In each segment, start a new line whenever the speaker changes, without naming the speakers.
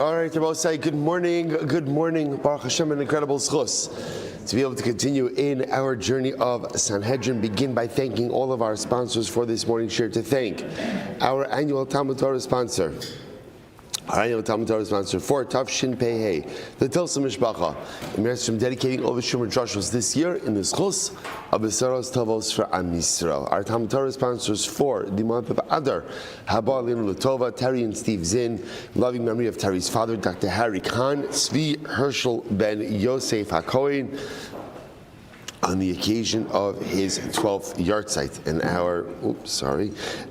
All right, Rabbi, good morning. Good morning. Baruch Hashem, an incredible schus to be able to continue in our journey of Sanhedrin. Begin by thanking all of our sponsors for this morning's share. To thank our annual Talmud Torah sponsor. Our annual Talmud Torah sponsor for Tavshin Pei, the Tilsa Mishpacha. Emerged from dedicating all the Shumer Drashos this year in the schus of Besaros Tavos for Am Yisrael. Our Talmud Torah sponsors for the month of Adar, Haba Linu Latova, Terry and Steve Zinn, loving memory of Terry's father, Dr. Harry Khan, Tzvi Herschel Ben Yosef HaKohen, on the occasion of his 12th yahrzeit,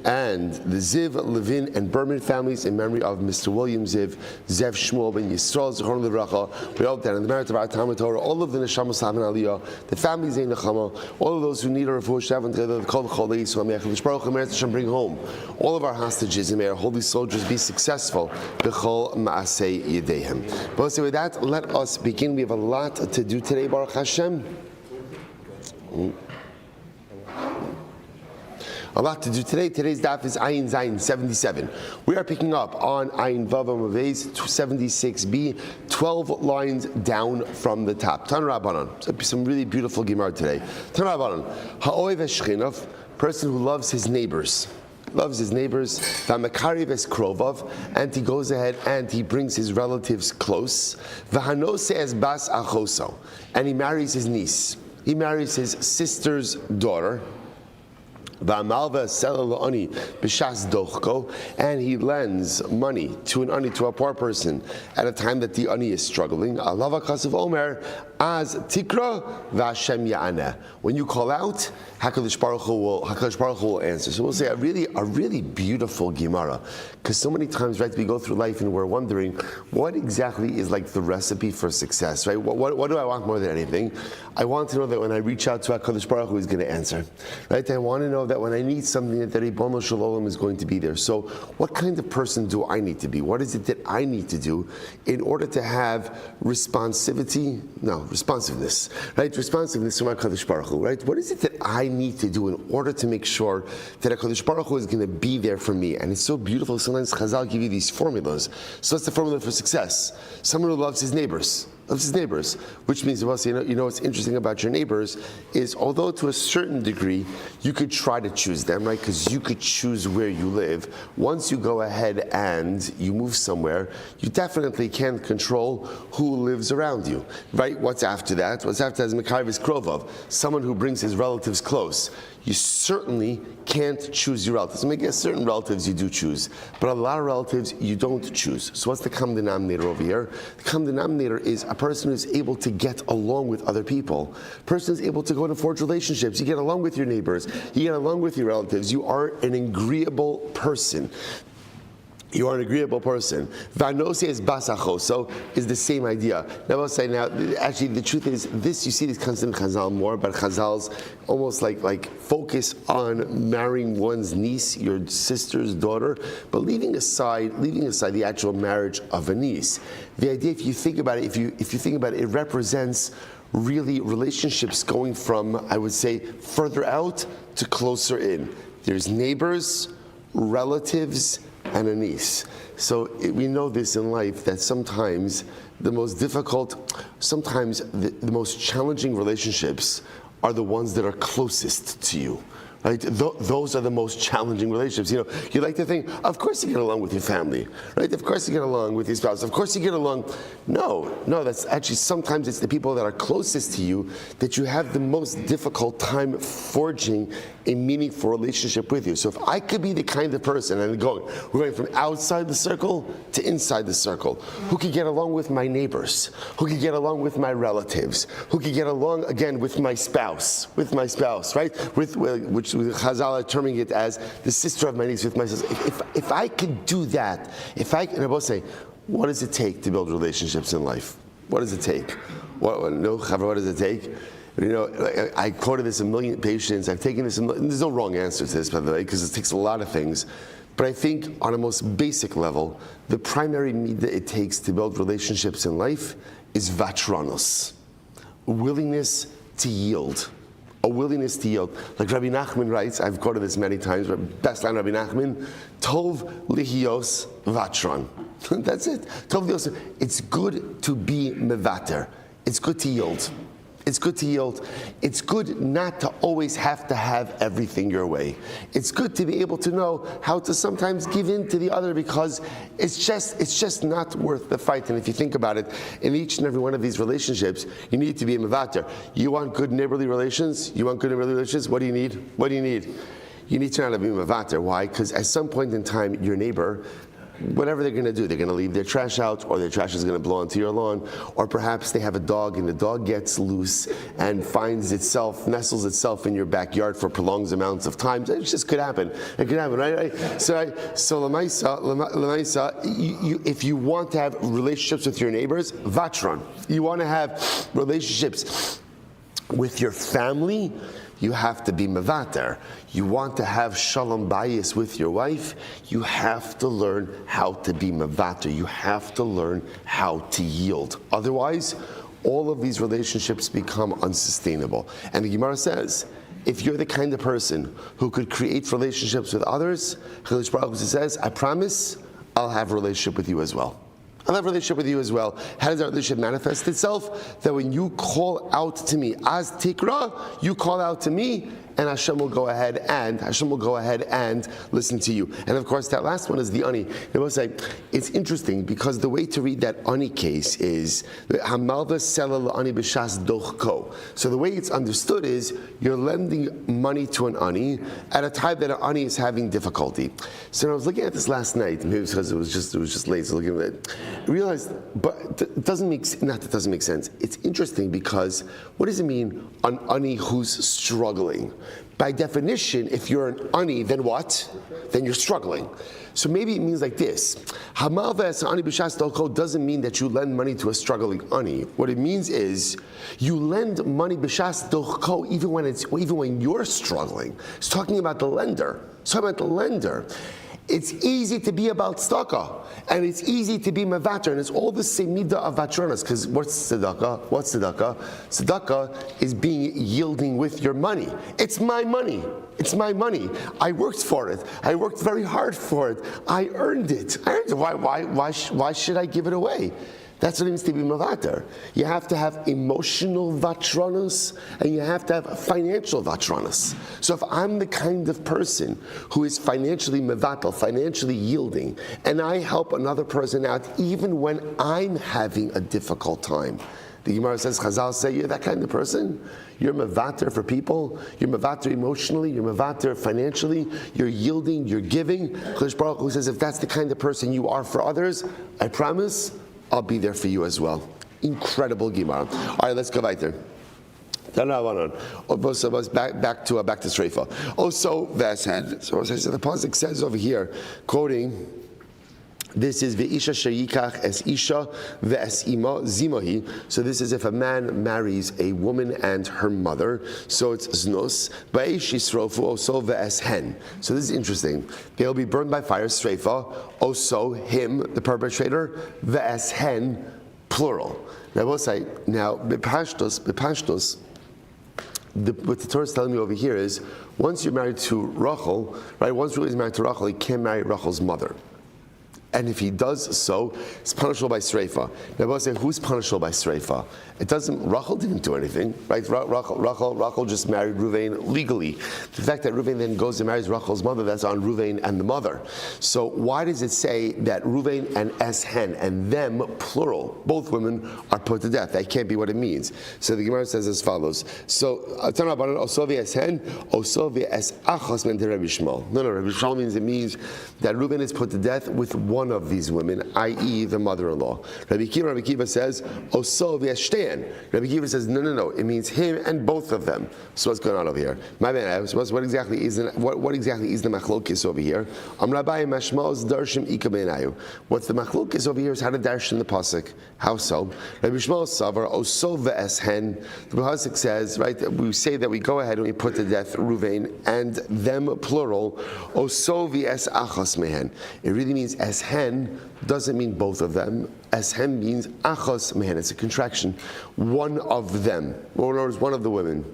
and the Ziv, Levin, and Berman families in memory of Mr. William Ziv, Zev Shmuel Ben Yisrael, Zichron Livracha. We hope that in the merit of our Talmud Torah, all of the Neshama Slav and Aliyah, the families in Nechama, all of those who need a refuah Shavon together, the Kol Chol Yisrael, may HaKadosh Baruch Hu merit Hashem bring home all of our hostages, and may our holy soldiers be successful. B'chol Ma'asei Yedehem. But with that, let us begin. We have a lot to do today, Baruch Hashem. A lot to do today. Today's daf is Ayin Zayin 77. We are picking up on Ayin Vav Amavez 76b, 12 lines down from the top. Tan Rabbanan. Some really beautiful Gemara today. Tan Rabbanan. Ha'oev Eshchinov, person who loves his neighbors. V'amakari v'eskrovov, and he goes ahead and he brings his relatives close. V'hanose es bas achoso, and he marries his niece. He marries his sister's daughter, and he lends money to an ani, to a poor person, at a time that the ani is struggling. As tikra v'Hashem ya'aneh. When you call out, HaKadosh Baruch Hu will answer. So we'll say a really beautiful Gemara, because so many times, right, we go through life and we're wondering what exactly is like the recipe for success, right? What do I want more than anything? I want to know that when I reach out to HaKadosh Baruch Hu, He's going to answer, right? I want to know that when I need something, that Ribono Shel Olam is going to be there. So what kind of person do I need to be? What is it that I need to do in order to have responsiveness, right? Responsiveness from HaKadosh Baruch Hu, right? What is it that I need to do in order to make sure that HaKadosh Baruch Hu is going to be there for me? And it's so beautiful. Sometimes Chazal give you these formulas. So what's the formula for success? Someone who loves his neighbors. Which means, well, what's interesting about your neighbors is, although to a certain degree you could try to choose them, right? Because you could choose where you live. Once you go ahead and you move somewhere, you definitely can't control who lives around you, right? What's after that? What's after that is Mekayvis Krovov, someone who brings his relatives close. You certainly can't choose your relatives. I mean, I guess certain relatives you do choose, but a lot of relatives you don't choose. So what's the common denominator over here? The common denominator is a person who's able to get along with other people. A person who's able to go and forge relationships. You get along with your neighbors. You get along with your relatives. You are an agreeable person. You are an agreeable person. Vanose is basachoso is the same idea. Now I'll say actually the truth is this, you see this constant Chazal more, but Chazal's almost like focus on marrying one's niece, your sister's daughter, but leaving aside the actual marriage of a niece. The idea, if you think about it, it represents really relationships going from, I would say, further out to closer in. There's neighbors, relatives, and a niece. So we know this in life, that sometimes the most difficult, sometimes the most challenging relationships are the ones that are closest to you. Right? Those are the most challenging relationships. You like to think, of course you get along with your family, right? Of course you get along with your spouse. Of course you get along. No, that's actually, sometimes it's the people that are closest to you that you have the most difficult time forging a meaningful relationship with you. So if I could be the kind of person, and we're going from outside the circle to inside the circle, who could get along with my neighbors, who could get along with my relatives, who could get along again with my spouse, right? Which Chazal are terming it as the sister of my niece, with my sister. If I could do that, and I both say, what does it take to build relationships in life? What does it take? What does it take? I quoted this a million patients. I've taken this. There's no wrong answer to this, by the way, because it takes a lot of things. But I think on a most basic level, the primary need that it takes to build relationships in life is vatranos, willingness to yield. A willingness to yield. Like Rabbi Nachman writes, I've quoted this many times, but best line Rabbi Nachman, Tov lihios vatron. That's it. It's good to be mevater. It's good to yield. It's good to yield. It's good not to always have to have everything your way. It's good to be able to know how to sometimes give in to the other, because it's just not worth the fight. And if you think about it, in each and every one of these relationships, you need to be a mevater. You want good neighborly relations? What do you need? You need to know how to be mevater. Why? Because at some point in time, your neighbor, whatever they're going to do, they're going to leave their trash out, or their trash is going to blow onto your lawn, or perhaps they have a dog and the dog gets loose and nestles itself in your backyard for prolonged amounts of time. It just could happen. It could happen, right? So Lamaisa, if you want to have relationships with your neighbors, vatron. You want to have relationships with your family, you have to be mevater. You want to have shalom bayis with your wife, you have to learn how to be mevater. You have to learn how to yield. Otherwise, all of these relationships become unsustainable. And the Gemara says, if you're the kind of person who could create relationships with others, Chilish Baruch Hu says, I promise I'll have a relationship with you as well. I'll have a relationship with you as well. How does that relationship manifest itself? That when you call out to me, as tikra, you call out to me, and Hashem will go ahead and listen to you. And of course, that last one is the ani. I will say, it's interesting because the way to read that ani case is hamalva sela ani b'shas dochko. So the way it's understood is you're lending money to an ani at a time that an ani is having difficulty. So I was looking at this last night, maybe because it was just late. So looking at it, I realized, but it doesn't make sense. It's interesting because what does it mean an ani who's struggling? By definition, if you're an ani, then what? Then you're struggling. So maybe it means like this. Hamal ve'es ani b'shas dolko doesn't mean that you lend money to a struggling ani. What it means is you lend money b'shas dolko even when you're struggling. It's talking about the lender. It's talking about the lender. It's easy to be about tzedakah, and it's easy to be mevater, and it's all the same midah of vatronas. Because what's tzedakah? What's tzedakah? Tzedakah is yielding with your money. It's my money. It's my money. I worked for it. I worked very hard for it. I earned it. Why should I give it away? That's what it means to be mevater. You have to have emotional vatronus, and you have to have financial vatronus. So if I'm the kind of person who is financially mevatel, financially yielding, and I help another person out even when I'm having a difficult time, the Gemara says, Chazal say, you're that kind of person. You're mevater for people. You're mevater emotionally. You're mevater financially. You're yielding. You're giving. Chilish Baruch Hu says, if that's the kind of person you are for others, I promise I'll be there for you as well. Incredible Gemara. All right, let's go weiter. Back to Sreifa. Also, Vashan. So the pasuk says over here, quoting, this is ve'isha sheyikach es isha ve'es ima zimahi. So this is if a man marries a woman and her mother. So it's znos. Ba'esh yisrofu also ve'es hen. So this is interesting. They'll be burned by fire, sreifa. Also him, the perpetrator, ve'es hen, plural. Now I will say, b'pashtos, what the Torah is telling me over here is, once you're married to Rachel, right? Once Reuven is married to Rachel, he can't marry Rachel's mother. And if he does so, it's punishable by sreifa. Now, I say, who's punishable by sreifa? It doesn't. Rachel didn't do anything, right? Rachel just married Reuven legally. The fact that Reuven then goes and marries Rachel's mother, that's on Reuven and the mother. So why does it say that Reuven and Eshen and them, plural, both women are put to death? That can't be what it means. So the Gemara says as follows. So Osovi Eshen, Osovi Es Achos meant to Rabbi Shmuel. No, Rabbi Shmuel means that Reuven is put to death with one of these women, i.e. the mother-in-law. Rabbi Kiva says, Osovi Eshten. Rabbi Kiva says, no, it means him and both of them. So what's going on over here? My man, what exactly is the machlokis over here? What's the machlokis over here is how to dash in the pasuk. How so? Rabbi Shmuel Silber, Oso ve'eshen. The pasuk says, right, we say that we go ahead and we put to death Ruvain and them, plural, Oso ve'es achos mehen. It really means eshen doesn't mean both of them. Eshen means achos mehen. It's a contraction. One of them. Or one of the women.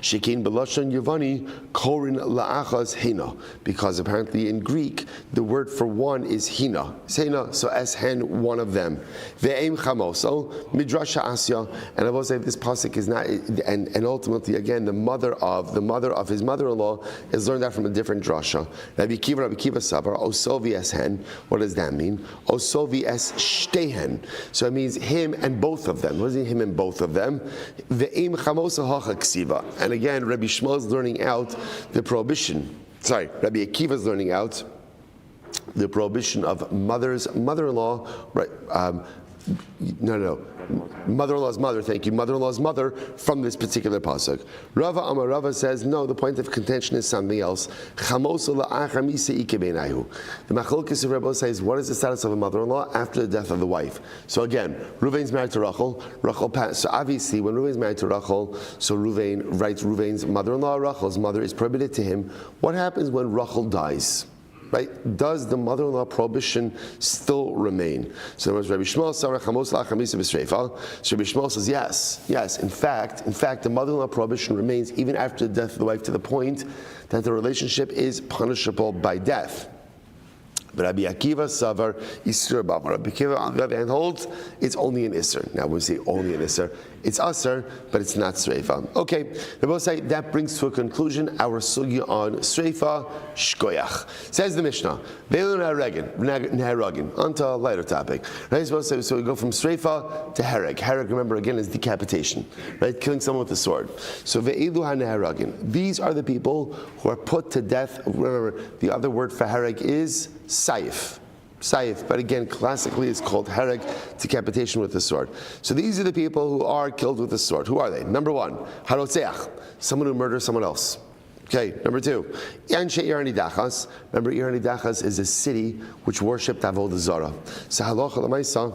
Shekin b'lashon Yavani Korin la'achas hina, because apparently in Greek the word for one is hina. Hina, so hen, one of them. Ve'em chamoso midrasha asya, and I will say this pasuk is not, and ultimately again the mother of his mother-in-law is learned that from a different drasha. Rabbi Kiva Savar osovi es hen. What does that mean? Osovi es shtehen. So it means him and both of them. What does it mean, him and both of them? Ve'em chamoso hacha ksiva. And again, Rabbi Shmuel is learning out the prohibition. Sorry, Rabbi Akiva is learning out the prohibition of mother-in-law, right? Mother-in-law's mother, thank you, mother-in-law's mother from this particular pasuk. Rava says, no, the point of contention is something else. The Machlokes of Rebbe says, what is the status of a mother-in-law after the death of the wife? So again, Ruvain's married to Rachel passed. So obviously, when Ruvain's married to Rachel, so Ruvain's mother-in-law, Rachel's mother, is prohibited to him. What happens when Rachel dies? Right? Does the mother-in-law prohibition still remain? So there was Rabbi Shmuel Silber, so Rabbi Shmuel says yes. In fact, the mother-in-law prohibition remains even after the death of the wife, to the point that the relationship is punishable by death. But Rabbi Akiva Savar Isur Baba. Rabbi Akiva, on the other hand, holds it's only an Isur. Now, when we say only an Isur, it's Asur, but it's not Sreifa. Okay, they both say that brings to a conclusion our sugya on Sreifa Shkoyach. Says the Mishnah, Velu Neharagin, onto a lighter topic. Right, so we go from Sreifa to Hereg. Hereg, remember, again, is decapitation, right? Killing someone with a sword. So Ve'elu HaNeharagin. These are the people who are put to death. Remember, the other word for Hereg is Saif, but again, classically it's called hereg, decapitation with the sword. So these are the people who are killed with the sword. Who are they? Number one, harotzeach, someone who murders someone else. Okay, number two, Anshe Ir Nidachas. Remember, Ir Nidachas is a city which worshipped Avodah Zarah. So halacha l'maisa,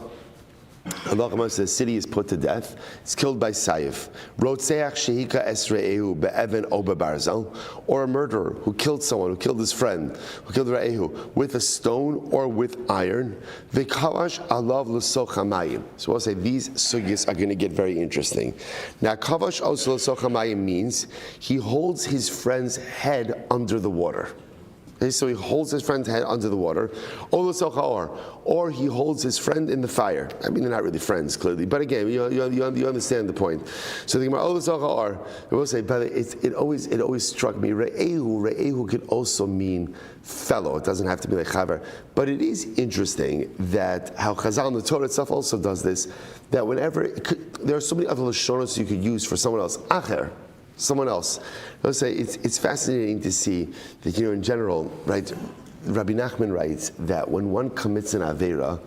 the city is put to death. It's killed by Saif. Rotzeach shehika esre'ehu be'even o be'barzel, or a murderer who killed someone, who killed his friend, who killed Re'ehu with a stone or with iron. V'kavash alav l'sochamayim. So we'll say these sugyas are going to get very interesting. Now, kavash also l'sochamayim means he holds his friend's head under the water. Okay, so he holds his friend's head under the water, or he holds his friend in the fire. I mean, they're not really friends, clearly, but again, you understand the point. So the Gemara, it will say, but it always struck me. Re'ehu could also mean fellow. It doesn't have to be like chaver, but it is interesting that how Chazal in the Torah itself also does this. That whenever there are so many other lashonos you could use for someone else, acher. Someone else. I'll say it's fascinating to see that, in general, right? Rabbi Nachman writes that when one commits an avera,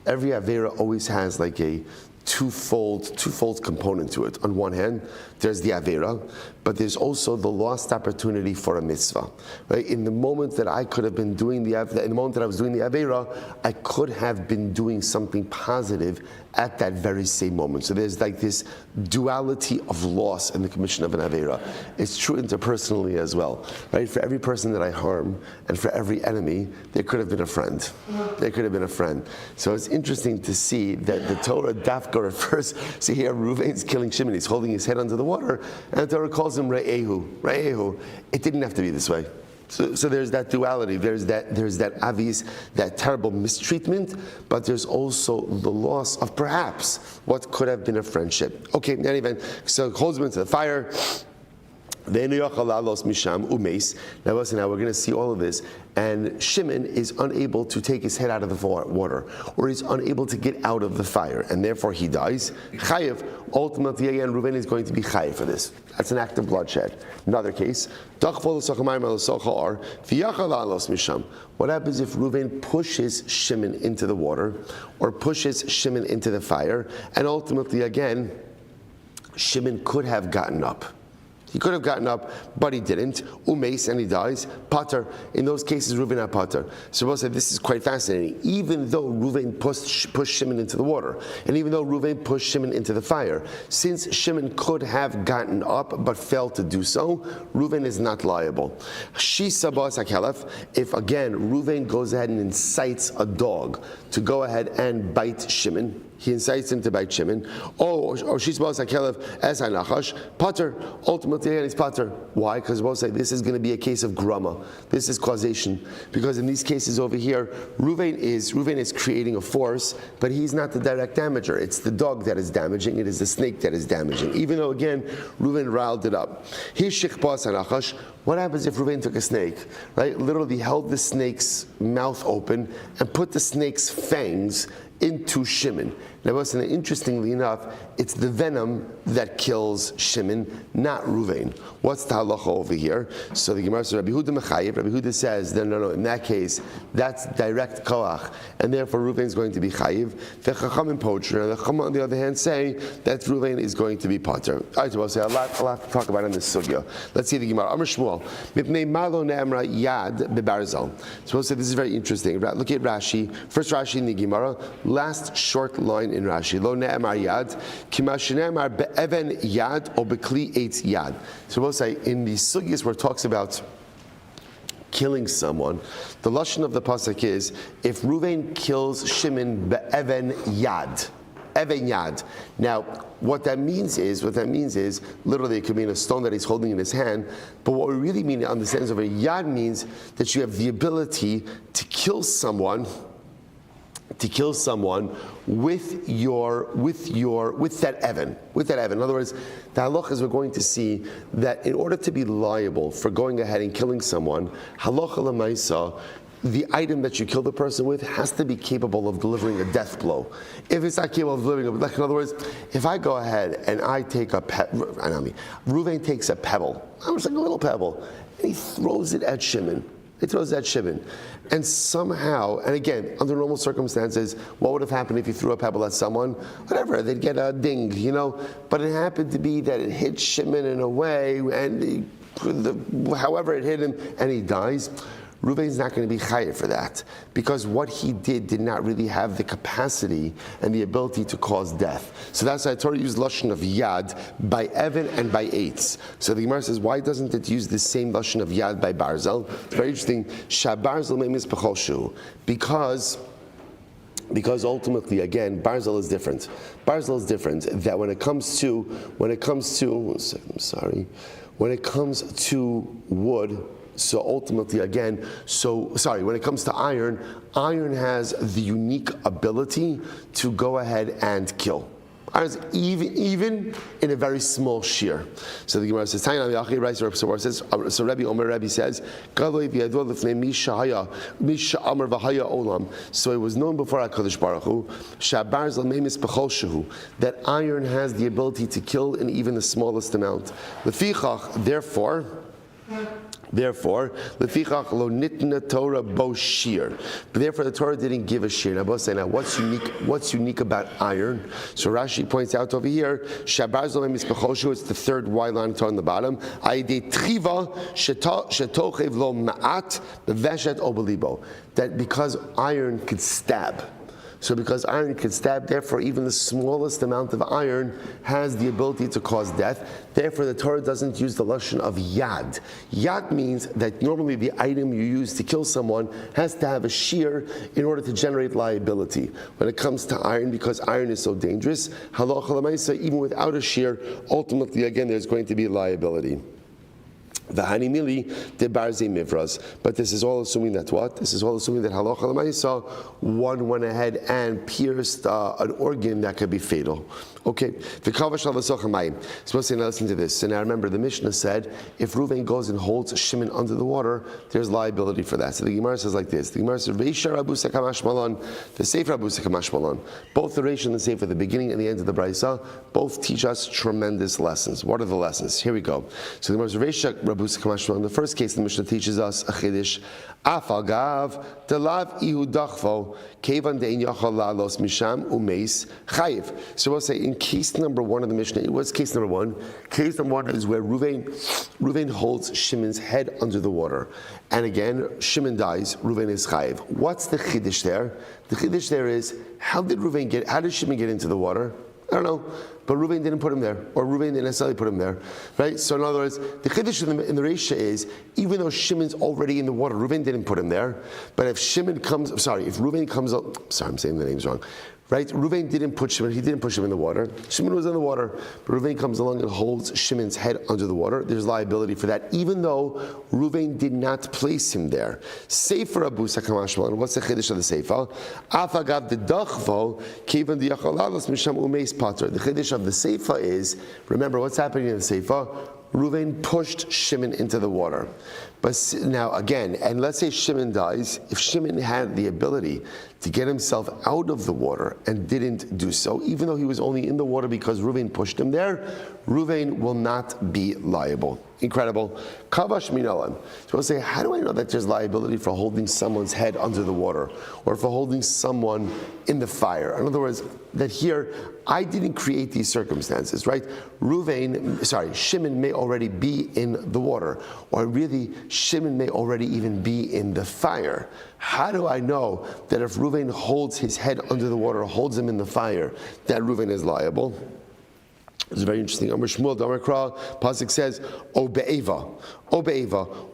every avera always has like a twofold component to it. On one hand, there's the avera, but there's also the lost opportunity for a mitzvah. Right? In the moment that I could have been doing in the moment that I was doing the avera, I could have been doing something positive at that very same moment. So there's like this duality of loss in the commission of an avera. It's true interpersonally as well, right? For every person that I harm and for every enemy, there could have been a friend. There could have been a friend. So it's interesting to see that the Torah Dafka refers. See here, Reuven's killing Shimon. He's holding his head under the water, and the Torah calls him Re'ehu. It didn't have to be this way. So there's that duality. There's that obvious, that terrible mistreatment, but there's also the loss of perhaps what could have been a friendship. Okay, in any event, so holds him into the fire. Now we're going to see all of this, and Shimon is unable to take his head out of the water, or he's unable to get out of the fire, and therefore he dies. Chayev, ultimately again, Reuven is going to be chayev for this. That's an act of bloodshed. Another case, what happens if Reuven pushes Shimon into the water, or pushes Shimon into the fire, and ultimately again, Shimon could have gotten up. He could have gotten up, but he didn't. Umeis, and he dies. Pater. In those cases, Reuven had pater. So we'll say this is quite fascinating. Even though Reuven pushed Shimon into the water, and even though Reuven pushed Shimon into the fire, since Shimon could have gotten up but failed to do so, Reuven is not liable. If again Reuven goes ahead and incites a dog to go ahead and bite Shimon, he incites him to bite Shimon. Or she's supposed to kill as Nachash, Pater. Ultimately, again, he's Pater. Why? Because we'll say this is going to be a case of grama. This is causation. Because in these cases over here, Reuven is creating a force, but he's not the direct damager. It's the dog that is damaging. It is the snake that is damaging. Even though, again, Reuven riled it up. What happens if Reuven took a snake, right? Literally held the snake's mouth open and put the snake's fangs into Shimon. Now, interestingly enough, it's the venom that kills Shimon, not Reuven. What's the halacha over here? So the Gemara says, Rabbi Huda Mechayev. Rabbi Huda says, no, in that case, that's direct koach, and therefore Reuven is going to be chayiv. The Chachamim poacher, and the Chachamim on the other hand say that Reuven is going to be pater. All right, we'll say a lot to talk about in this sugya. Let's see the Gemara. Amar Shmuel, mipnei malo ne'emra yad bebarzal. So we'll say this is very interesting. Look at Rashi. First Rashi in the Gemara, last short line in Rashi. Lo ne'emar yad, kima shene'emar be'even yad or be'kli eitz yad. So we'll say in the sugyas where it talks about killing someone, the lashon of the pasuk is if Reuven kills Shimon be'even yad. Even yad. Now, what that means is literally it could mean a stone that he's holding in his hand. But what we really mean to understand is over yad means that you have the ability to kill someone with that evan. In other words, the halacha is we're going to see that in order to be liable for going ahead and killing someone, halacha l'maisa, the item that you kill the person with has to be capable of delivering a death blow. If it's not capable of delivering in other words, if I go ahead and I take Reuven takes a pebble, I'm just like a little pebble, and he throws it at Shimon. And somehow, and again, under normal circumstances, what would have happened if you threw a pebble at someone? Whatever, they'd get a ding, But it happened to be that it hit Shimon in a way, and however it hit him, and he dies. Reuven's not going to be chayav for that, because what he did not really have the capacity and the ability to cause death. So that's why I Torah used lashon of yad by Evan and by eitz. So the Gemara says, why doesn't it use the same lashon of yad by Barzel? It's very interesting. Shabarzel means b'chol because ultimately, again, Barzel is different. That when it comes to wood. So ultimately, again, when it comes to iron has the unique ability to go ahead and kill. Iron's even in a very small shear. So the Gemara says, so Rabbi says, so it was known before HaKadosh Baruch Hu, that iron has the ability to kill in even the smallest amount. Therefore, lefichach lo nitna Torah bo shir. Therefore, the Torah didn't give a shir. Now, what's unique about iron? So Rashi points out over here, shabar zolem mispechoshu. It's the third wide line on the bottom. Aidei triva shetochev lo ma'at beveshet obelibo. That because iron could stab. So because iron can stab, therefore even the smallest amount of iron has the ability to cause death. Therefore the Torah doesn't use the lashon of yad. Yad means that normally the item you use to kill someone has to have a shear in order to generate liability. When it comes to iron, because iron is so dangerous, halacha l'maisa, even without a shear, ultimately again there's going to be liability. V'hani mili de barze mivras. But this is all assuming that what? This is all assuming that halacha l'maisa, one went ahead and pierced an organ that could be fatal. Okay. Supposed to now listen to this. So now remember, the Mishnah said if Reuven goes and holds Shimon under the water, there's liability for that. So the Gemara says like this. The Gemara says, Reisha Rabusa Kamash Malon, the Sefer Rabusa Kamash Malon. Both the Reisha and the Sefer, the beginning and the end of the Braisa, both teach us tremendous lessons. What are the lessons? Here we go. So the Gemara says, Reisha Rabusa Kamash Malon. The first case, the Mishnah teaches us a chiddush. Afagav delav ihu dachvo kevan dein yachal lalos misham umeis chayiv. So we'll say in case number one of the Mishnah, what's case number one? Case number one is where Reuven holds Shimon's head under the water, and again Shimon dies. Reuven is chayiv. What's the chiddush there? The chiddush there is how did Shimon get into the water? I don't know, but Reuven didn't put him there, or Reuven didn't necessarily put him there, right? So in other words, the chiddush in the Reisha is, even though Shimon's already in the water, Reuven didn't put him there, but if Reuven comes up, I'm saying the names wrong. Right? Reuven didn't put Shimon, he didn't push him in the water. Shimon was in the water, but Reuven comes along and holds Shimon's head under the water. There's liability for that, even though Reuven did not place him there. Sefer Abu Sakamashmal, and what's the chiddush of the Sefer? Afagav the dachvo, kivan the yachalalos misham umeis pater. The chiddush of the Sefer is, remember what's happening in the Sefer? Reuven pushed Shimon into the water. But now again, and let's say Shimon dies, if Shimon had the ability to get himself out of the water and didn't do so, even though he was only in the water because Reuven pushed him there, Reuven will not be liable. Incredible. Kavash minalan. So we'll say, how do I know that there's liability for holding someone's head under the water or for holding someone in the fire? In other words, that here, I didn't create these circumstances, right? Shimon may already be in the water, or really, Shimon may already even be in the fire. How do I know that if Reuven holds his head under the water, holds him in the fire, that Reuven is liable? It's very interesting. Amar Shmuel, Amar Kra, Pasuk says, O be'eva,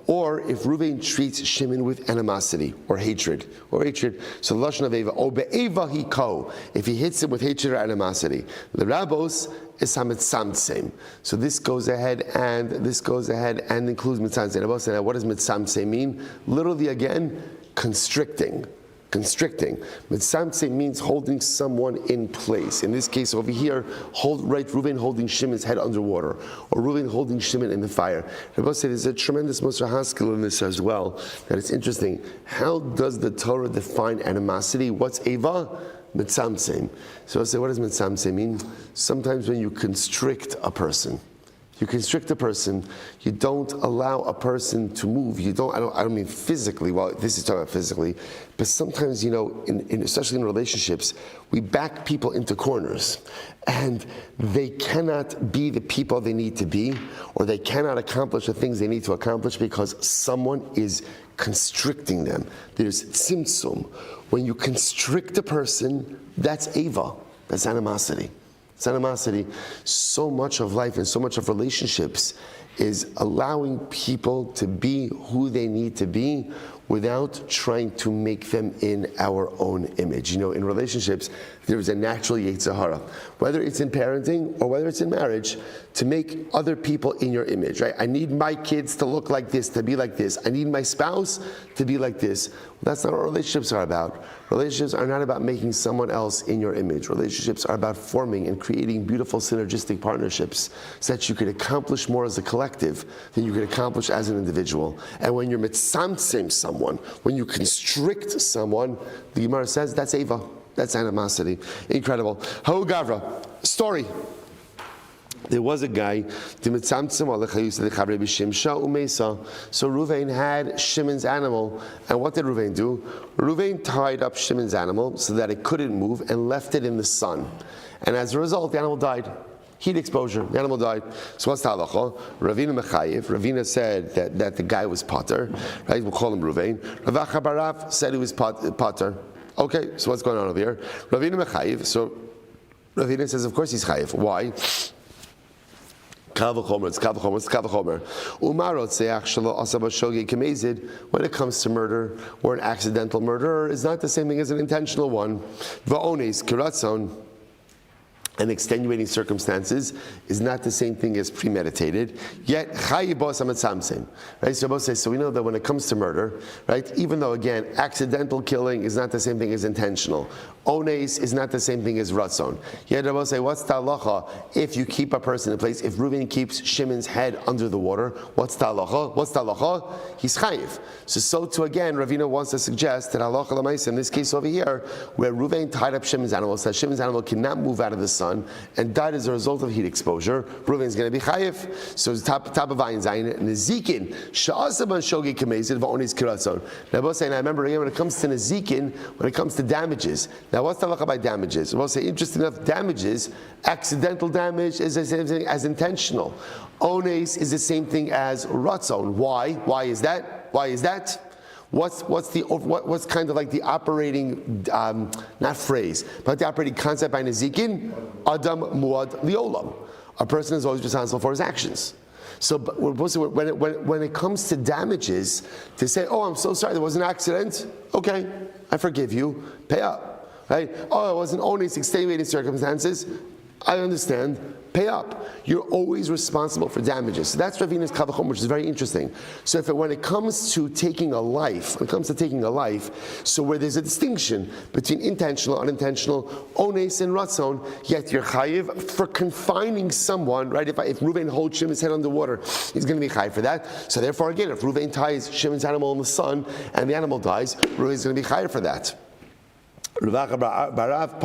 or if Reuven treats Shimon with animosity or hatred. So Lashon of Eva, O be'eva hiko, if he hits him with hatred or animosity. The Rabos is mitzamtzem. So this goes ahead and includes mitzamtzem. Now what does mitzamtzem mean? Literally again, constricting. Mitzamtzem means holding someone in place. In this case over here, Reuven holding Shimon's head underwater, or Reuven holding Shimon in the fire. Rabbi said there's a tremendous Moshe Haskell in this as well, that it's interesting. How does the Torah define animosity? What's Eva? Mitzamtzem. So I say, what does mitzamtzem mean? Sometimes when you constrict a person, you don't allow a person to move. I don't mean physically, well, this is talking about physically, but sometimes, especially in relationships, we back people into corners, and they cannot be the people they need to be, or they cannot accomplish the things they need to accomplish because someone is constricting them. There's tzimtzum. When you constrict a person, that's Eva, that's animosity. It's animosity. So much of life and so much of relationships is allowing people to be who they need to be without trying to make them in our own image. In relationships, there is a natural Yetzer Hara, whether it's in parenting or whether it's in marriage, to make other people in your image, right? I need my kids to look like this, to be like this. I need my spouse to be like this. Well, that's not what relationships are about. Relationships are not about making someone else in your image. Relationships are about forming and creating beautiful synergistic partnerships so that you can accomplish more as a collective than you can accomplish as an individual. And when you're mitzamtzem someone, when you constrict someone, the Gemara says that's Eva. That's animosity. Incredible. Hau Gavra. Story. There was a guy, so Reuven had Shimon's animal, and what did Reuven do? Reuven tied up Shimon's animal so that it couldn't move and left it in the sun. And as a result, the animal died. Heat exposure, the animal died. So what's the halacha? Ravina Mechayev. Ravina said that the guy was potter, right? We'll call him Reuven. Rav Acha Barav said he was potter. Okay, so what's going on over here? Ravina Mechayev. So Ravina says, of course he's chayev. Why? When it comes to murder or an accidental murder, is not the same thing as an intentional one. And extenuating circumstances is not the same thing as premeditated. Yet, right? So we know that when it comes to murder, right? Even though again, accidental killing is not the same thing as intentional. Ones is not the same thing as ratzon. Yet Rabbi say, what's the halacha if you keep a person in place? If Reuven keeps Shimon's head under the water, what's the halacha? He's chayiv. So too again, Ravina wants to suggest that halacha l'maisa in this case over here, where Reuven tied up Shimon's animal, so that Shimon's animal cannot move out of the sun and died as a result of heat exposure, Reuven is going to be chayiv. So top of Ayin Zayin, Nezikin, sha'asaban shogi kamezid va'onis kiratzon. Rabbi say, and I remember again, when it comes to Nezikin, when it comes to damages, now what's the halacha by damages? We'll say, interesting enough, damages, accidental damage is the same thing as intentional. Ones is the same thing as ratzon. Why? Why is that? What's kind of like the operating, not phrase, but the operating concept by Nezikin? Adam muad liolam. A person is always responsible for his actions. So when it comes to damages, to say, oh, I'm so sorry, there was an accident. Okay, I forgive you, pay up. right? Oh, it was an ones, extenuating circumstances. I understand. Pay up. You're always responsible for damages. So that's Ravina's Kavachom, which is very interesting. So when it comes to taking a life, so where there's a distinction between intentional, unintentional, ones and ratzon, yet you're chayiv for confining someone, right? If Reuven holds Shimon's head underwater, he's going to be chayiv for that. So therefore, again, if Reuven ties Shimon's animal in the sun and the animal dies, Reuven's going to be chayiv for that. Barav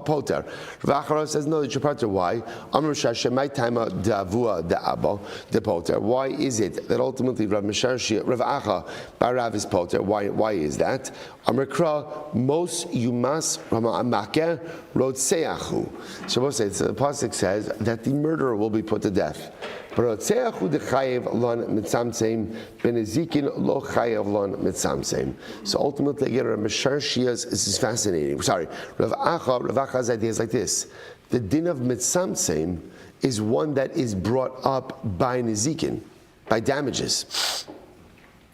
poter. Rav says no, that you're poter. Why? Amr Shashemai Taima Davua De'abo De Poter. Why is it that ultimately Rav Acha Barav is poter? Why is that? Amr Kra Mos Yumas Rama Amaker Rotseachu. So the pasuk says that the murderer will be put to death. So ultimately, again, this is fascinating. Sorry, Rav Acha's idea is like this: the din of mitzamtzem is one that is brought up by nezikin, by damages.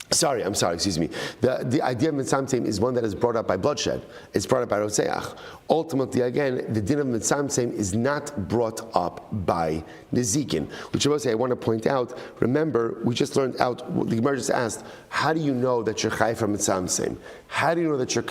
Excuse me. The idea of mitzamtzem is one that is brought up by bloodshed. It's brought up by rotzeach. Ultimately, again, the din of mitzamtzem is not brought up by nezikin. Which I want to point out, remember, we just learned out, the Gemara just asked, how do you know that you're chai for mitzamtzem? How do you know that you're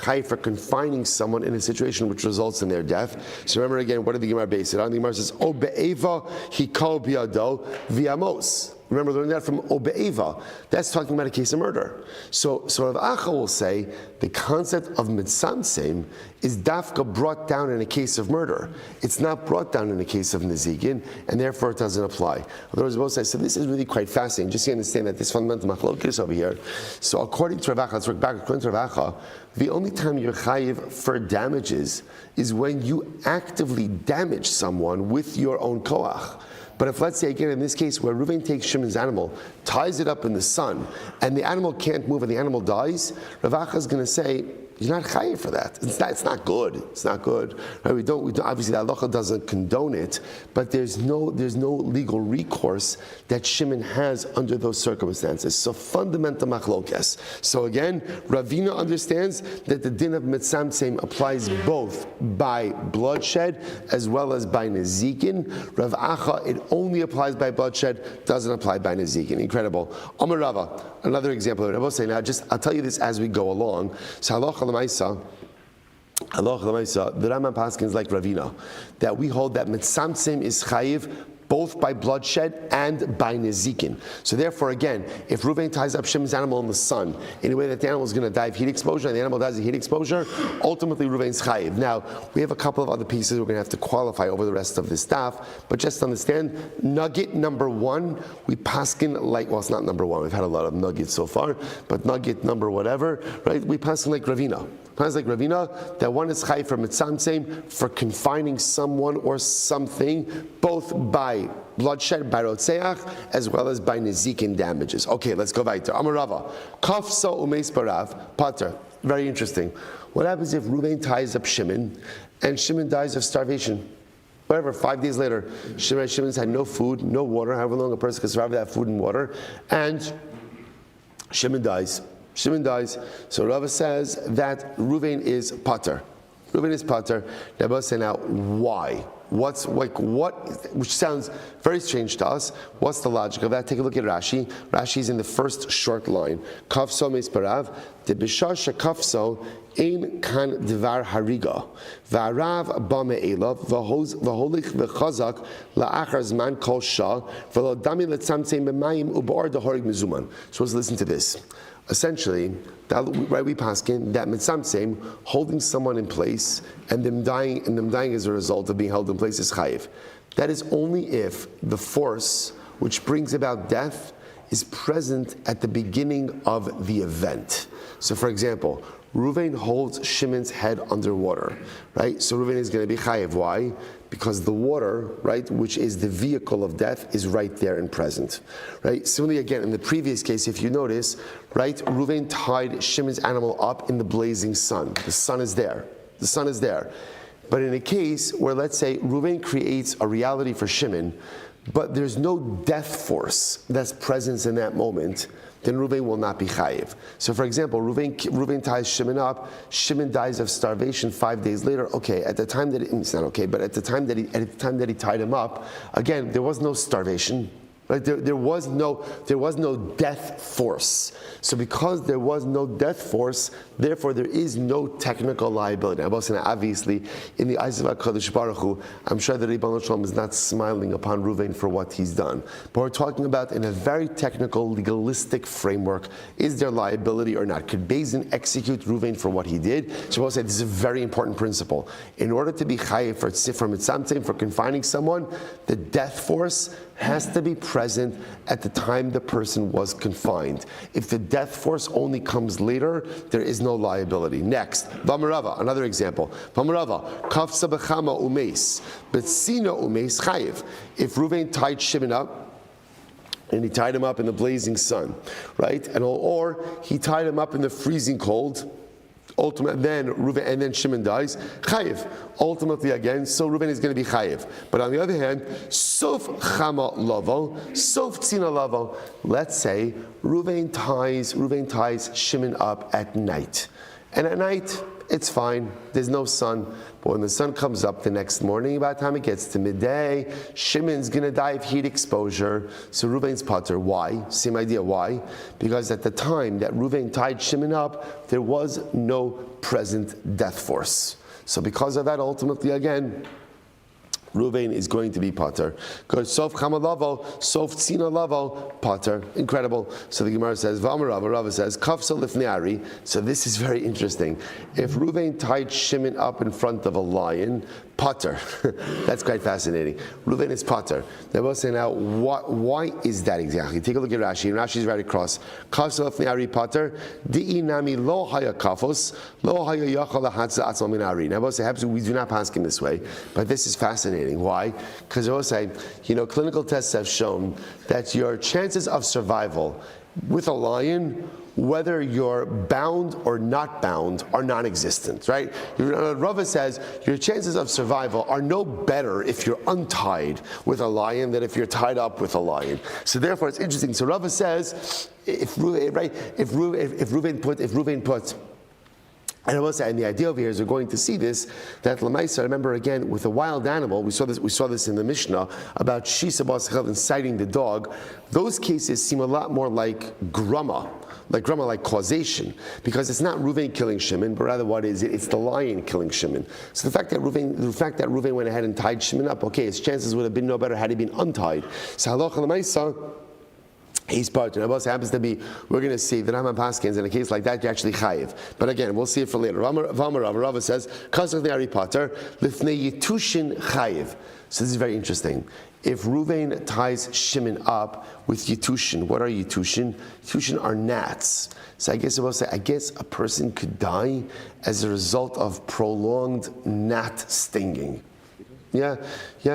chai for confining someone in a situation which results in their death? So remember again, what did the Gemara base it on? The Gemara says, O be'eva hikol biado viamos. Remember, learning that from Obe'eva. That's talking about a case of murder. So Rav Acha will say the concept of mitzamtzem is dafka brought down in a case of murder. It's not brought down in a case of nezigin, and therefore it doesn't apply. Otherwise, both say, so this is really quite fascinating. Just to understand that this fundamental machlokes over here. So according to Rav Acha, let's work back. According to Rav Acha, the only time you're chayiv for damages is when you actively damage someone with your own koach. But if, let's say, again, in this case, where Reuven takes Shimon's animal, ties it up in the sun, and the animal can't move and the animal dies, Rav Acha is going to say, you're not chayiv for that. It's not good. It's not good. Right? We don't. Obviously, the halacha doesn't condone it, but there's no legal recourse that Shimon has under those circumstances. So fundamental machlokes. So again, Ravina understands that the din of mitzamtzem applies both by bloodshed as well as by nezikin. Rav Acha, it only applies by bloodshed, doesn't apply by nezikin. Incredible. Amar Rava, another example. I will say now, I'll tell you this as we go along. So halacha l'maisa, the Rambam Paskin is like Ravina, that we hold that mitzamtzem is chayiv both by bloodshed and by nezikin. So therefore, again, if Reuven ties up Shimon's animal in the sun in a way that the animal is going to die of heat exposure, and the animal dies of heat exposure, ultimately Reuven's chayiv. Now, we have a couple of other pieces we're going to have to qualify over the rest of this stuff, but just understand, nugget number one, we paskin like, well, it's not number one, we've had a lot of nuggets so far, but nugget number whatever, right, we paskin like Ravina. Like Ravina, that one is chayiv for mitzamtzem, for confining someone or something, both by bloodshed, by rotzeach, as well as by nezikin damages. Okay, let's go weiter. Amar Rava, kafsa umeis barav, pater. Very interesting. What happens if Reuven ties up Shimon, and Shimon dies of starvation? Whatever, 5 days later, Shimon's had no food, no water, however long a person can survive without food and water, and Shimon dies. So Rava says that Reuven is pater. Reuven is pater. Now, say now, why? What? Which sounds very strange to us. What's the logic of that? Take a look at Rashi. Rashi's in the first short line. Kafso meis parav. De bishar shekafso ein kan dvar hariga. Va'arav ba me'elav. V'holich v'chazak la'achar zman kol shah. V'lo dami letzamtzem b'mayim u'ba'or dehorig mezuman. So let's listen to this. Essentially, right, we paskin that mitzamtzem, holding someone in place and them dying as a result of being held in place is chayiv. That is only if the force which brings about death is present at the beginning of the event. So, for example, Reuven holds Shimon's head underwater, right? So Reuven is going to be chayiv. Why? Because the water, right, which is the vehicle of death, is right there and present, right? Similarly, again, in the previous case, if you notice, right, Reuven tied Shimon's animal up in the blazing sun. The sun is there. But in a case where, let's say, Reuven creates a reality for Shimon but there's no death force that's present in that moment, then Reuven will not be chayiv. So for example, Reuven ties Shimon up, Shimon dies of starvation 5 days later. Okay, at the time that it's not okay, but at the time that he tied him up, again, there was no starvation. Right? There was no death force. So because there was no death force, therefore there is no technical liability. Obviously, in the eyes of HaKadosh Baruch Hu, I'm sure that Ribbon Shalom is not smiling upon Reuven for what he's done. But we're talking about in a very technical, legalistic framework, is there liability or not? Could Beis execute Reuven for what he did? Shabbos said this is a very important principle. In order to be chayiv for mitzamtzim, for confining someone, the death force has to be present at the time the person was confined. If the death force only comes later, there is no liability. Next, Vamarava, another example. Vamarava, kafsa bechama umeis, betsina umeis chayiv. If Reuven tied Shimon up, and he tied him up in the blazing sun, right? Or he tied him up in the freezing cold. Ultimately, then Reuven, and then Shimon dies. Chayiv. Ultimately, again, so Reuven is going to be chayiv. But on the other hand, sof chama lavo, sof tzina lavo. Let's say Reuven ties Shimon up at night, and at night it's fine. There's no sun. But when the sun comes up the next morning, by the time it gets to midday, Shimon's going to die of heat exposure. So Reuven's pater. Why? Same idea. Why? Because at the time that Reuven tied Shimon up, there was no present death force. So because of that, ultimately, again, Reuven is going to be pater. Good. Sof chama lavo, sof tzina lavo, pater. Incredible. So the Gemara says, Rava says, kafsa lifnei ari. So this is very interesting. If Reuven tied Shimon up in front of a lion, pater. That's quite fascinating. Reuven is pater. They will say now, why is that exactly? Take a look at Rashi. Rashi is right across. Kafsa lifnei ari pater. Di'i nami lo haya kafos, lo haya yachal lahatza atzal min ari. Now we'll say, we do not pass him this way, but this is fascinating. Why? Because I will say, clinical tests have shown that your chances of survival with a lion, whether you're bound or not bound, are non-existent, right? Rava says your chances of survival are no better if you're untied with a lion than if you're tied up with a lion. So therefore, it's interesting. So Rava says, if Reuven puts. And I will say, and the idea over here is we're going to see this, that Lamaisa, remember again, with a wild animal, we saw this in the Mishnah, about Shisa Basachel inciting the dog. Those cases seem a lot more like grama, like causation, because it's not Reuven killing Shimon, but rather what is it? It's the lion killing Shimon. So the fact that Reuven went ahead and tied Shimon up, okay, his chances would have been no better had he been untied. So Halacha Lamaisa, he's part. And it also happens to be, we're going to see that Rambam Paskins, in a case like that, you're actually chayiv. But again, we'll see it for later. Rava says, Kazach the Ari Pater, Lifnei Yitushin chayiv. So this is very interesting. If Reuven ties Shimon up with Yitushin, what are Yitushin? Yitushin are gnats. So I guess a person could die as a result of prolonged gnat stinging.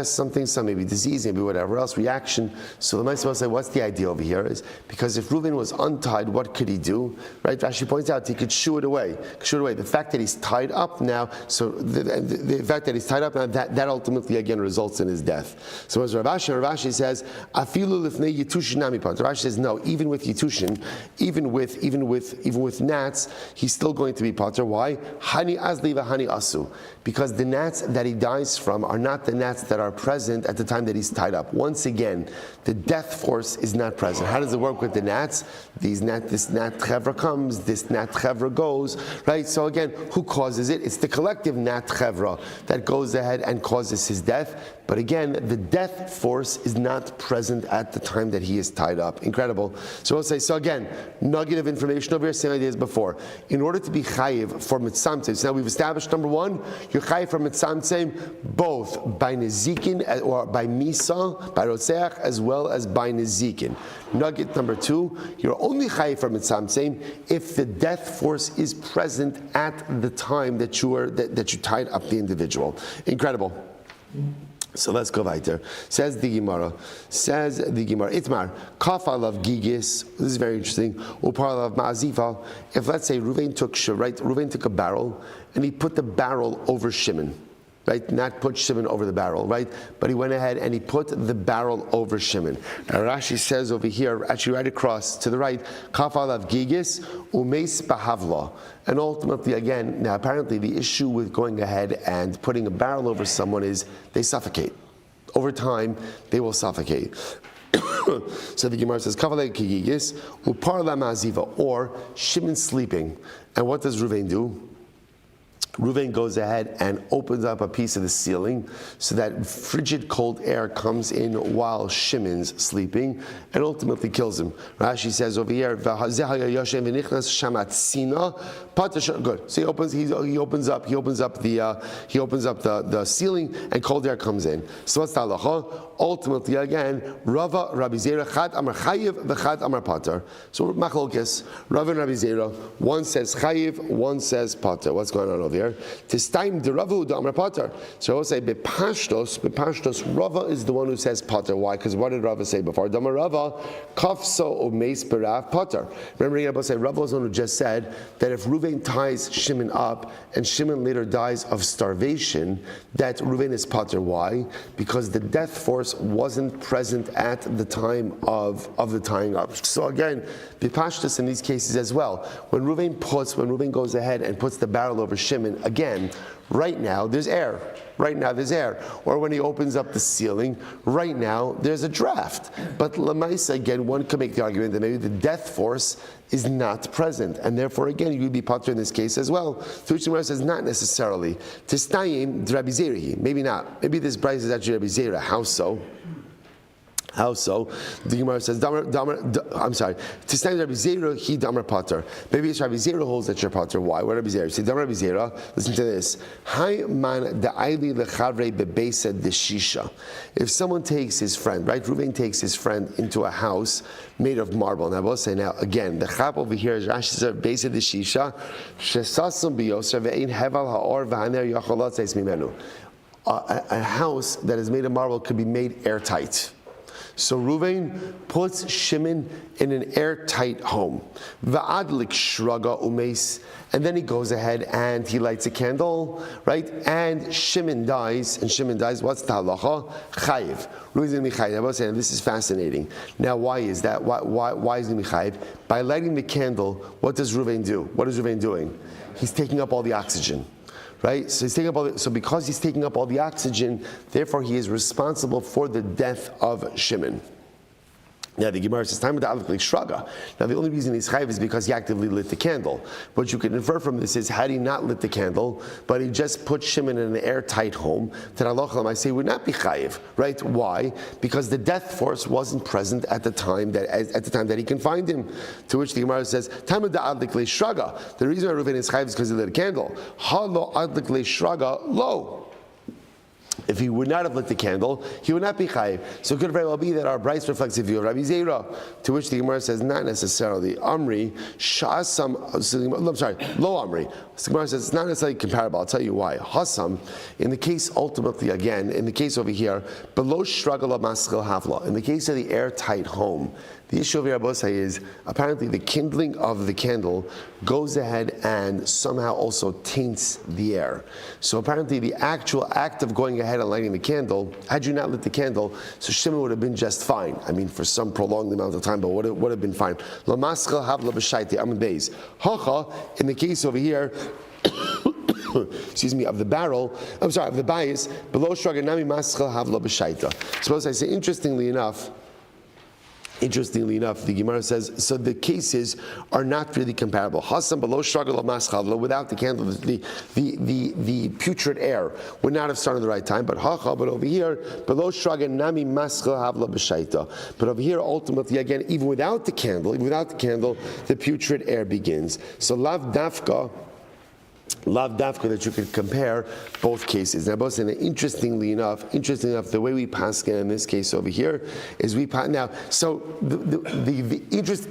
Some maybe disease, maybe whatever else, reaction. So the Maaseh will say, what's the idea over here? Is because if Reuven was untied, what could he do? Right? Rashi points out he could shoo it away. The fact that he's tied up now, that ultimately again results in his death. So as Rashi says, Afilu lifnei yitushin nami part. Rashi says no, even with yitushin, even with gnats, he's still going to be pater. Why? Hani azli v'hani asu. Because the gnats that he dies from are not the gnats that are present at the time that he's tied up. Once again, the death force is not present. How does it work with the gnats? This gnat chevra comes, this gnat chevra goes, right? So again, who causes it? It's the collective gnat chevra that goes ahead and causes his death. But again, the death force is not present at the time that he is tied up. Incredible. So we'll say, so again, nugget of information over here, same idea as before. In order to be chayiv for mitzamtzim, so now we've established number one, you're chayiv for mitzamtzim both by nezikin or by misa, by rotzeach, as well as by nezikin. Nugget number two, you're only chayiv for mitzamtzim if the death force is present at the time that you tied up the individual. Incredible. So let's go weiter. Says the Gemara, Itmar, kafal of gigis, this is very interesting, upar of ma'azifa. If let's say Reuven took a barrel and he put the barrel over Shimon, right? Not put Shimon over the barrel, right? But he went ahead and he put the barrel over Shimon. Now Rashi says over here, actually right across to the right, Kaf alav gigis umeis bahavla. And ultimately, again, now apparently the issue with going ahead and putting a barrel over someone is they suffocate. Over time, they will suffocate. So the Gemara says, Kavalei kigigis upar la maziva, or Shimon sleeping. And what does Ruvain do? Ruvain goes ahead and opens up a piece of the ceiling so that frigid cold air comes in while Shimon's sleeping and ultimately kills him. Rashi says over here, good. So he opens up the ceiling and cold air comes in. So what's the halacha? Ultimately, again, Rabbi Zera, Chad Amar Chayiv, v'Chad Amar Pater. So machlokes, Rav and Rabbi Zera, one says Chayiv, one says Pater. What's going on over here? Tistaim de Ravu de Amar Pater. So I will say Bepashtos, Rava is the one who says Pater. Why? Because what did Rava say before? Damar Rava, Kafso Umeis Berav Pater. Remember, Rabbi say Rava was the one who just said that if Ruvain ties Shimon up and Shimon later dies of starvation, that Ruvain is Pater. Why? Because the death force wasn't present at the time of the tying up. So again, Bipashtus in these cases as well. When Ruvain goes ahead and puts the barrel over Shimon, again, right now there's air. Or when he opens up the ceiling, right now there's a draft. But Lamaisa, again, one could make the argument that maybe the death force is not present, and therefore again you would be pater in this case as well. Tushimar says not necessarily. Tistayim Rabbi Zera, maybe not. Maybe this price is actually Rabbi Zera. How so? The Gemara says, Tistayim Rabbi Zera, he Damar Pater. Maybe it's Rabbi Zera holds that you're Pater. Why? What Rabbi Zera? Say, Damar Rabbi Zera, listen to this. Hai man da'ayli lechavre bebeisa deshisha. If someone takes his friend, right? Ruvain takes his friend into a house made of marble. Now I will say now, again, the chap over here is Rashi says, beisa deshisha, shesasum biyoser ve'ein heval ha'or v'haner yacholot seis mimenu. A house that is made of marble could be made airtight. So Ruvain puts Shimon in an airtight home. Va'adlik shraga umeis, and then he goes ahead and he lights a candle, right? And Shimon dies. What's the halacha? Chayiv. Ruvain's going to be chayiv. I was saying this is fascinating. Now, why is that? Why is he going to be chayiv? By lighting the candle, what does Ruvain do? What is Ruvain doing? He's taking up all the oxygen. Right? So because he's taking up all the oxygen, therefore he is responsible for the death of Shimon. Now the Gemara says, time of the Aleph Shraga. Now the only reason he's chayiv is because he actively lit the candle. What you can infer from this is, had he not lit the candle, but he just put Shimon in an airtight home, then Allah I say would not be chayiv. Right? Why? Because the death force wasn't present at the time that he confined him. To which the Gemara says, time of the Aleph Shraga. The reason why Reuven is chayiv is because he lit a candle. Halo Aleph Shraga lo. If he would not have lit the candle, he would not be chayiv. So it could very well be that our Bryce reflects the view of Rabbi Zera, to which the Gemara says not necessarily. Amri, Shasam, I'm sorry, lo Amri. The Gemara says it's not necessarily comparable. I'll tell you why. Hasam, in the case ultimately, again, in the case over here, below struggle of maskil havla, in the case of the airtight home, the issue of Yerabosai is apparently the kindling of the candle goes ahead and somehow also taints the air. So apparently the actual act of going ahead and lighting the candle, had you not lit the candle, so Shimon would have been just fine. I mean, for some prolonged amount of time, but would have been fine. Lamaskal havla b'shaiti amid beis. Hacha, in the case over here, excuse me, of the barrel, of the bias, below shraganami maskal havla b'shaita. Suppose I say, interestingly enough, the Gemara says, so the cases are not really comparable. Hasam below struggle of maschavla, without the candle, the putrid air would not have started at the right time. But but over here, below struggle nami maschavla b'shaita. But over here, ultimately, again, even without the candle, the putrid air begins. So lav dafka that you could compare both cases. Now, both saying that interestingly enough, the way we paskin in this case over here is now. So the interest.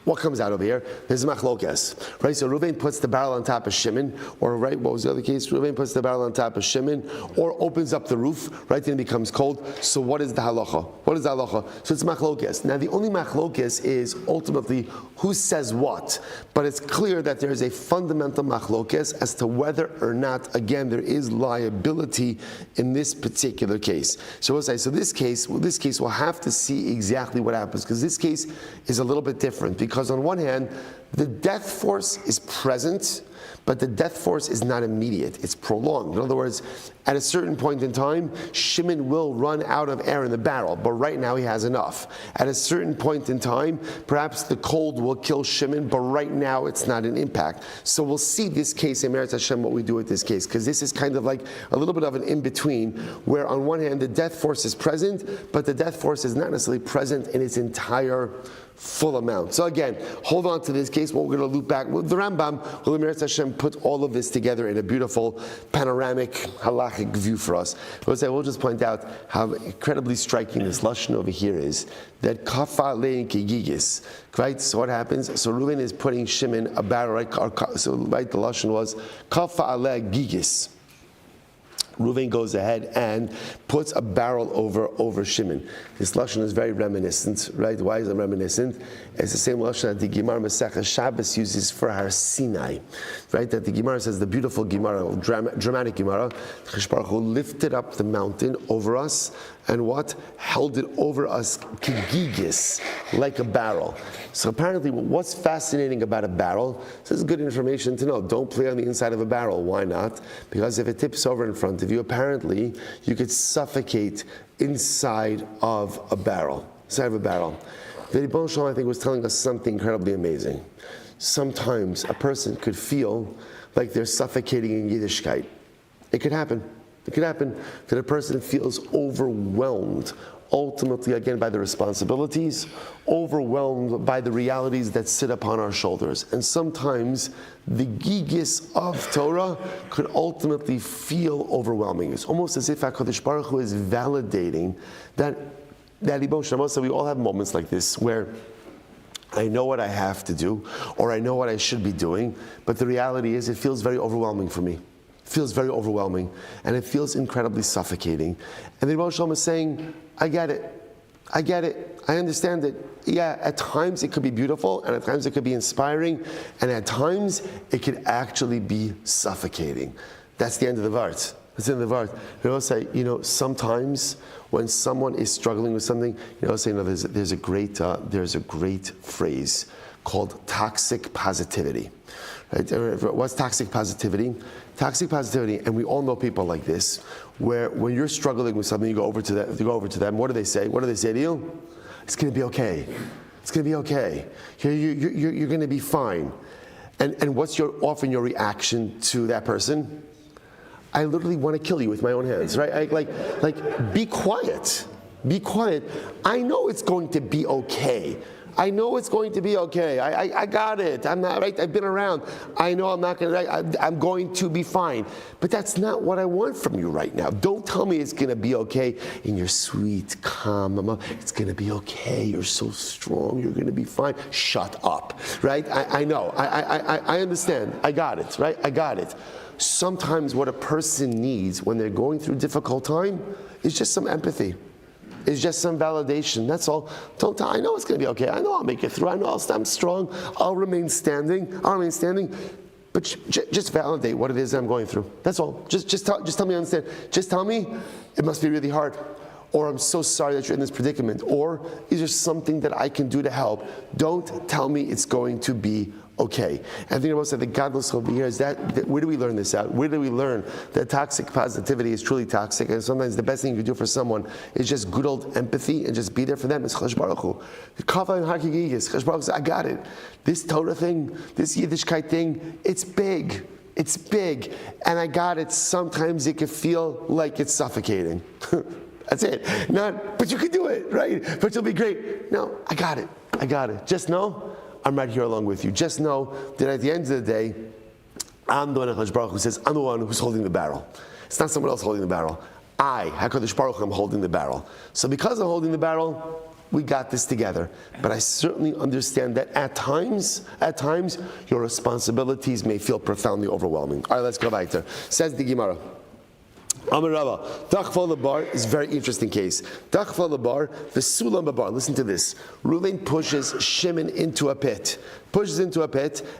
what comes out over here? There's machlokes, right? So Reuven puts the barrel on top of Shimon, or right, what was the other case? Reuven puts the barrel on top of Shimon, or opens up the roof, right? Then it becomes cold. So what is the halacha? What is the halacha? So it's machlokes. Now the only machlokes is ultimately who says what, but it's clear that there is a fundamental machlokes as to whether or not, again, there is liability in this particular case. So we'll say, so this case we'll have to see exactly what happens, because this case is a little bit different, because on one hand, the death force is present, but the death force is not immediate, it's prolonged. In other words, at a certain point in time, Shimon will run out of air in the barrel, but right now he has enough. At a certain point in time, perhaps the cold will kill Shimon, but right now it's not an impact. So we'll see this case, Emeretz Hashem, what we do with this case, because this is kind of like a little bit of an in-between, where on one hand the death force is present, but the death force is not necessarily present in its entire full amount. So again, hold on to this case. What we're going to loop back with the Rambam, will Emeretz Hashem put all of this together in a beautiful panoramic halachic view for us. We'll just point out how incredibly striking this lashon over here is, that kafa lein kigigis, right? So what happens? So Reuven is putting Shimon a barrel, right? So right, the lashon was kafa ale gigis. Reuven goes ahead and puts a barrel over Shimon. This lashon is very reminiscent, right? Why is it reminiscent? It's the same lashon that the Gemara Masechah Shabbos uses for Har Sinai, right? That the Gemara says, the beautiful Gemara, dramatic Gemara, Kadosh Baruch Hu lifted up the mountain over us and what? Held it over us kigigis, like a barrel. So apparently, what's fascinating about a barrel? This is good information to know. Don't play on the inside of a barrel. Why not? Because if it tips over in front of you, apparently you could suffocate inside of a barrel. Inside of a barrel. The Ribbon Shalom, I think, was telling us something incredibly amazing. Sometimes a person could feel like they're suffocating in Yiddishkeit. It could happen. It could happen that a person feels overwhelmed, ultimately, again, by the responsibilities, overwhelmed by the realities that sit upon our shoulders. And sometimes the gigis of Torah could ultimately feel overwhelming. It's almost as if HaKadosh Baruch Hu is validating that emotion. So we all have moments like this where I know what I have to do, or I know what I should be doing, but the reality is it feels very overwhelming for me. It feels very overwhelming, and it feels incredibly suffocating. And the Rebbe Shalom is saying, I get it, I understand it. Yeah, at times it could be beautiful, and at times it could be inspiring, and at times it could actually be suffocating. That's the end of the Vart. That's the end of the Vart. They will say, sometimes when someone is struggling with something, there's a great phrase called toxic positivity. Right? What's toxic positivity? Toxic positivity, and we all know people like this, where when you're struggling with something, you go over to them. What do they say? What do they say to you? It's going to be okay. It's going to be okay. You're going to be fine. And what's often your reaction to that person? I literally want to kill you with my own hands, right? Like, be quiet. Be quiet. I know it's going to be okay. I know it's going to be okay. I got it. I'm not right. I've been around. I know I'm not going to. I'm going to be fine. But that's not what I want from you right now. Don't tell me it's going to be okay in your sweet, calm mama. It's going to be okay. You're so strong. You're going to be fine. Shut up. Right? I know. I understand. I got it. Right? I got it. Sometimes what a person needs when they're going through a difficult time is just some empathy. It's just some validation. That's all. Don't tell. I know it's going to be okay. I know I'll make it through. I know I'm strong. I'll remain standing. But just validate what it is I'm going through. That's all. Just tell me I understand. Just tell me it must be really hard. Or I'm so sorry that you're in this predicament. Or is there something that I can do to help? Don't tell me it's going to be okay. And the most of the godless over here is that where do we learn this out? Where do we learn that toxic positivity is truly toxic? And sometimes the best thing you can do for someone is just good old empathy and just be there for them. It's Kadosh Baruch Hu. Kava and Hakigigis. Kadosh Baruch Hu says, I got it. This Torah thing, this Yiddishkeit thing, it's big. It's big. And I got it. Sometimes it can feel like it's suffocating. That's it. But you can do it, right? But you'll be great. No, I got it. Just know I'm right here along with you. Just know that at the end of the day, I'm the one, HaKadosh Baruch Hu says, I'm the one who's holding the barrel. It's not someone else holding the barrel. I, HaKadosh Baruch Hu, am holding the barrel. So because I'm holding the barrel, we got this together. But I certainly understand that at times, your responsibilities may feel profoundly overwhelming. All right, let's go weiter. Says the Gemara. Amar Rava, Tachva Labar is a very interesting case. Tachva Labar, the Sulam Babar. Listen to this. Reuven pushes Shimon into a pit.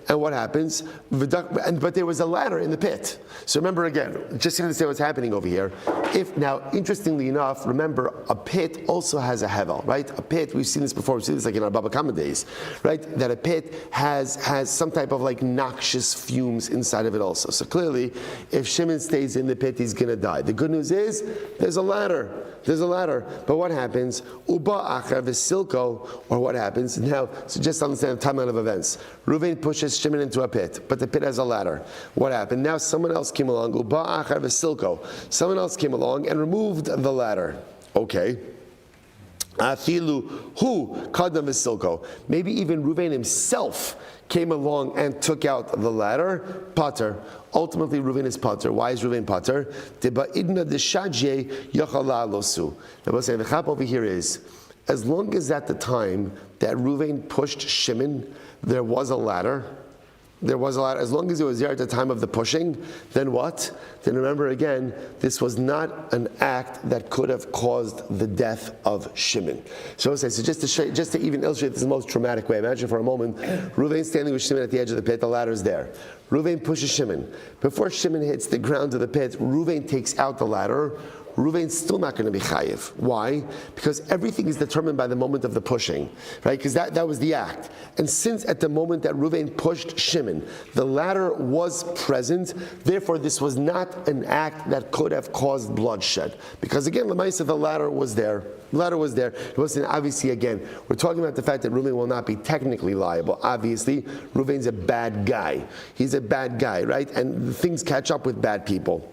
And what happens? But there was a ladder in the pit. So remember again, just to understand what's happening over here. Now, interestingly enough, remember a pit also has a hevel, right? A pit, we've seen this before. We've seen this like in our Baba Kama days, right? That a pit has some type of like noxious fumes inside of it also. So clearly, if Shimon stays in the pit, he's going to die. The good news is there's a ladder. But what happens? Uba achar v'silko, or what happens? Now, so just understand the timeline of events. Reuven pushes Shimon into a pit, but the pit has a ladder. What happened? Now someone else came along. Uba achar v'silko. Someone else came along and removed the ladder. Okay. Afilu hu kadam v'silko. Maybe even Reuven himself came along and took out the ladder. Pater. Ultimately, Reuven is pater. Why is Reuven pater? Now, what's saying the chap over here is, as long as at the time that Reuven pushed Shimon, there was a ladder. As long as it was there at the time of the pushing, then what? Then remember again, this was not an act that could have caused the death of Shimon. So just to even illustrate this in the most traumatic way, imagine for a moment, Reuven standing with Shimon at the edge of the pit, the ladder is there. Reuven pushes Shimon. Before Shimon hits the ground of the pit, Reuven takes out the ladder. Reuven's still not going to be chayiv. Why? Because everything is determined by the moment of the pushing, right? Because that was the act. And since at the moment that Reuven pushed Shimon, the ladder was present, therefore this was not an act that could have caused bloodshed. Because again, Lamaisa, the ladder was there. It wasn't, obviously, again, we're talking about the fact that Reuven will not be technically liable. Obviously, Reuven's a bad guy. He's a bad guy, right? And things catch up with bad people.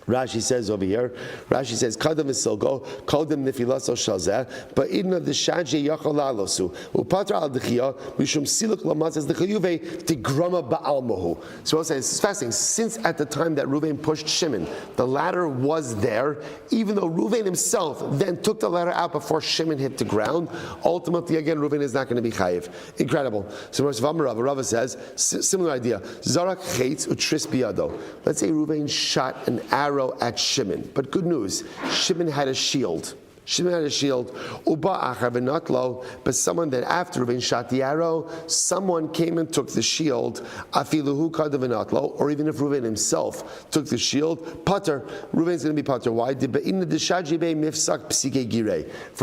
Rashi says over here, Kadam v'silko, Kadam nifilaso shalzeh, but idna d'shadje yachal lalosu, u'patra al d'chiyah, mishum siluk lamatzes d'chiyuve, tigrama ba'almahu. So I'll say, this is fascinating. Since at the time that Reuven pushed Shimon, the ladder was there, even though Reuven himself then took the ladder out before Shimon hit the ground, ultimately, again, Reuven is not going to be chayiv. Incredible. So Rava says, similar idea, Zarak chetz utris biyado. Let's say Reuven shot an arrow at Shimon. But good news, Shimon had a shield. Uba achar v'natlo, but someone that after Reuven shot the arrow, someone came and took the shield. Afiluhu kadav v'natlo, or even if Reuven himself took the shield, pater. Reuven's going to be pater. Why? For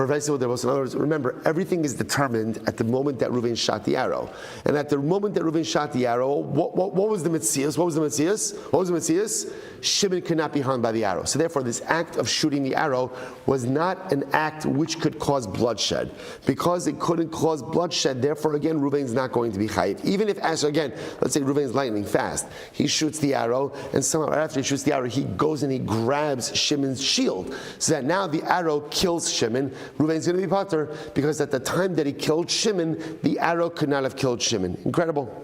Vesel, there was, in other words, remember, everything is determined at the moment that Reuven shot the arrow. And at the moment that Reuven shot the arrow, what was the mitzias? What was the mitzias? Shimon could not be harmed by the arrow. So therefore, this act of shooting the arrow was not an act which could cause bloodshed. Because it couldn't cause bloodshed, therefore again, Reuven's not going to be chayiv. Even if, again, let's say Reuven's lightning fast, he shoots the arrow, and somehow right after he shoots the arrow, he goes and he grabs Shimon's shield. So that now the arrow kills Shimon. Reuven's going to be pater, because at the time that he killed Shimon, the arrow could not have killed Shimon. Incredible.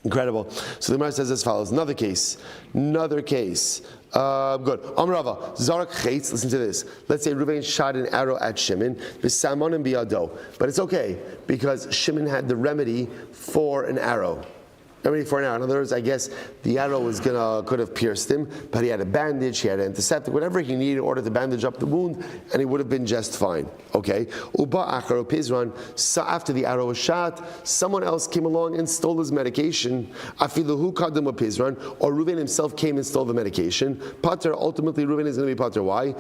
So the Gemara says as follows. Another case. Good. Amrava, Zarak Chetz, listen to this. Let's say Reuven shot an arrow at Shimon, V'samon biyado. But it's okay, because Shimon had the remedy for an arrow. In other words, I guess the arrow could have pierced him, but he had a bandage, he had an antiseptic, whatever he needed in order to bandage up the wound, and he would have been just fine. Okay? Uba acharo pizran. So after the arrow was shot, someone else came along and stole his medication. Afiluhu kadam pizran, or Reuven himself came and stole the medication. Pater, ultimately Reuven is going to be pater. Why?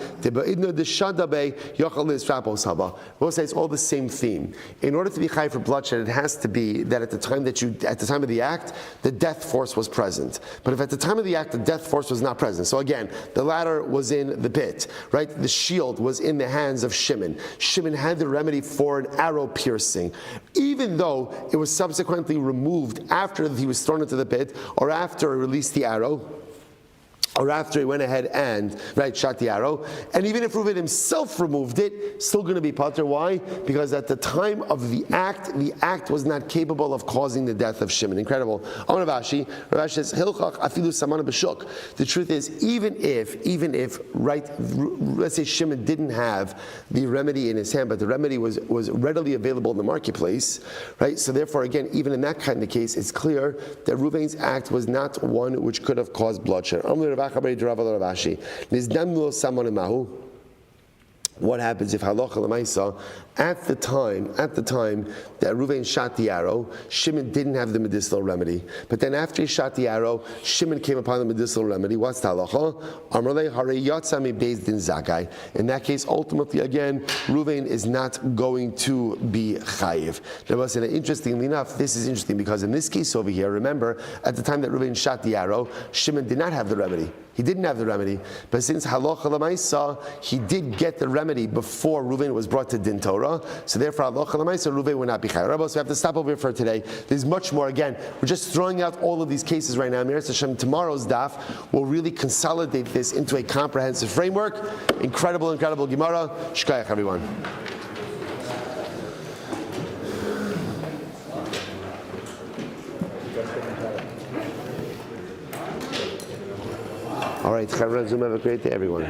We'll say it's all the same theme. In order to be chai for bloodshed, it has to be that at the time of the act, the death force was present. But if at the time of the act the death force was not present, so again, the ladder was in the pit, right? The shield was in the hands of Shimon. Shimon had the remedy for an arrow piercing. Even though it was subsequently removed after he was thrown into the pit or after he released the arrow, or after he went ahead and shot the arrow, and even if Reuven himself removed it, still going to be pater. Why? Because at the time of the act was not capable of causing the death of Shimon. Incredible. Amar Rav Ashi says, "Hilchach afilu samana b'shuk." The truth is, even if let's say Shimon didn't have the remedy in his hand, but the remedy was readily available in the marketplace, right? So therefore, again, even in that kind of case, it's clear that Reuven's act was not one which could have caused bloodshed. What happens if halacha l'maisa at the time that Reuven shot the arrow, Shimon didn't have the medicinal remedy, but then after he shot the arrow, Shimon came upon the medicinal remedy. What's the halacha? Amrle harei yatsa mi beis din zakai. In that case, ultimately, again, Reuven is not going to be chayiv. Interestingly enough, this is interesting because in this case over here, remember, at the time that Reuven shot the arrow, Shimon did not have the remedy. He didn't have the remedy, but since halacha l'maisa, he did get the remedy before Reuven was brought to din Torah. So therefore, halacha l'maisa, Reuven would not be chayav. So we have to stop over here for today. There's much more. Again, we're just throwing out all of these cases right now. Miras Hashem, tomorrow's daf will really consolidate this into a comprehensive framework. Incredible Gemara. Shkayach, everyone. All right, Chavra Zoom, have a great day, everyone.